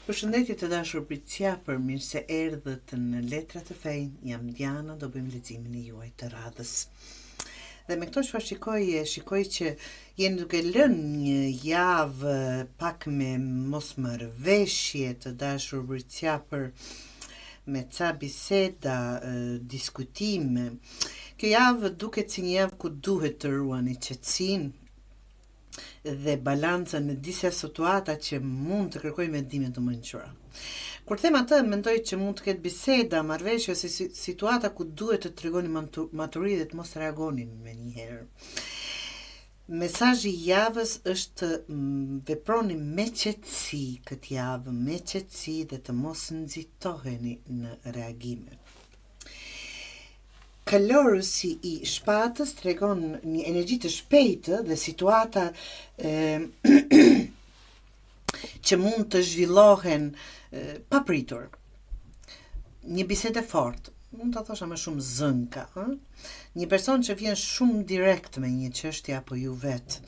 Përshëndetje të dashur Pritsjapër, mirë se erdhët në Letra të Fejnë, jam Diana, do bëjmë leximin e juaj të radhës. Dhe me këto çfarë shikoj që jeni duke lënë një javë pak me mosmarrveshje të dashur Pritsjapër, me ca biseda, diskutime. Kjo javë duket si një javë ku duhet të ruani qetësinë dhe balancën në disa situata që mund të kërkojnë vendime të mençura. Kur them atë, mendoj që mund të ketë biseda, marrëveshje ose situata ku duhet të tregoni maturi dhe të mos reagoni menjëherë. Mesazhi i javës është veproni me qetësi këtë javë, me qetësi dhe të mos nxitoheni në reagime. Kalorësi i shpatës tregon një energji të shpejtë dhe situata që mund të zhvillohen papritur. Një bisedë fortë, mund ta thosha më shumë zënka, një person që vjen shumë direkt me një çështje apo ju vet,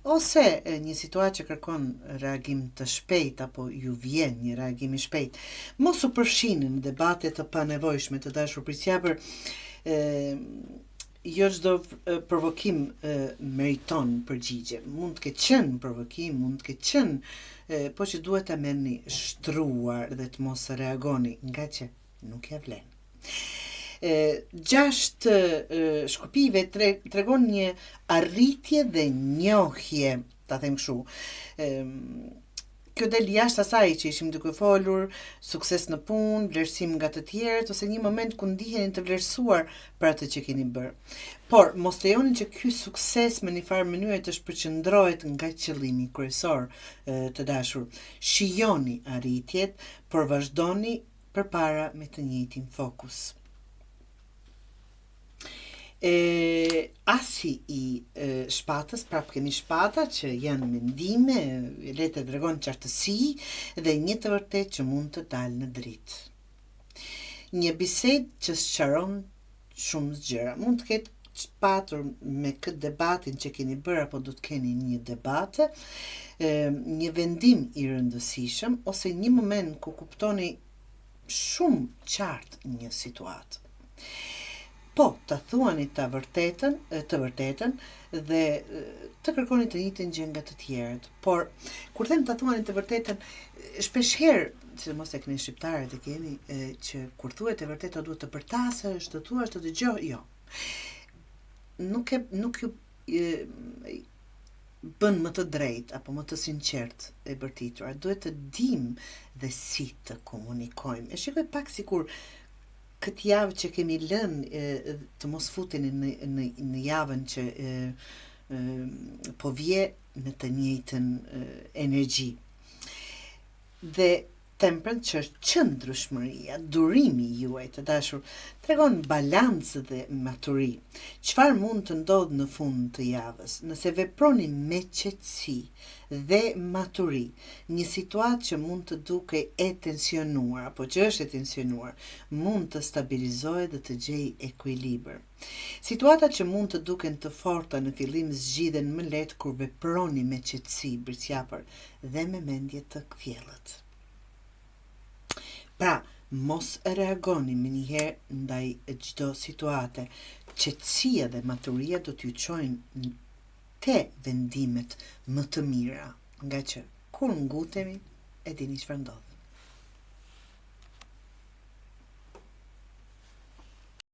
ose një situatë që kërkon reagim të shpejt apo ju vjen një reagim i shpejt. Mos u përfshini në debate të panevojshme të dashur Pritsjapër. Jo çdo provokim meriton përgjigje. Mund të ketë qenë provokim, mund të ketë qenë, po që duhet ta merrni shtruar dhe të mos reagoni, nga që nuk ja vlen. 6 shkupive tregon një arritje dhe njohje, ta them kështu. Kjo del jashtë asaj që ishim duke folur, sukses në punë, vlerësim nga të tjerët, ose një moment ku ndiheni të vlerësuar për atë që keni bërë. Por, mos lejoni që ky sukses me një farë mënyrë të shpërqendrohet nga qëllimi kryesor të dashur. Shijoni arritjet, por vazhdoni përpara me të njëjtin fokus. Asi i shpatës, prapë kemi shpata që janë mendime, le të tregon qartësi dhe një të vërtetë që mund të dalë në dritë. Një bisedë që sqaron shumë gjëra. Mund të ketë patur me këtë debatin që keni bërë apo do të keni një debate, një vendim i rëndësishëm ose një moment ku kuptoni shumë qartë një situatë. Po, të thuani të vërtetën dhe të kërkoni të njëjtën gjë nga të tjerët. Por, kur them të thuani të vërtetën, shpeshherë, sidomos tek ne shqiptarët e kemi, që kur thuhet e vërteta duhet të përtasesh, të thuash, të dëgjosh, jo. Nuk ju bën më të drejtë apo më të sinqert e bërtituar. Duhet të dim dhe si të komunikojmë. E shikoj pak sikur këtë javë që kemi lënë të mos futeni në javën që po vje në të njëjtën energji. Dhe temprën që është qëndrueshmëria, durimi juaj të dashur, tregon balancë dhe maturi. Çfarë mund të ndodhë në fund të javës? Nëse veproni me qetësi dhe maturi, një situatë që mund të duke e tensionuar, apo që është e tensionuar, mund të stabilizohet dhe të gjejë ekuilibër. Situatat që mund të duken të forta në fillim zgjidhen më lehtë kur veproni me qetësi, Pritsjapër, dhe me mendje të kthjellët. Pra, mos reagoni me njëherë ndaj çdo situate. Qetësia dhe maturia do t'ju çojnë te vendimet më të mira, nga që kur ngutemi, e dini çfarë ndodh.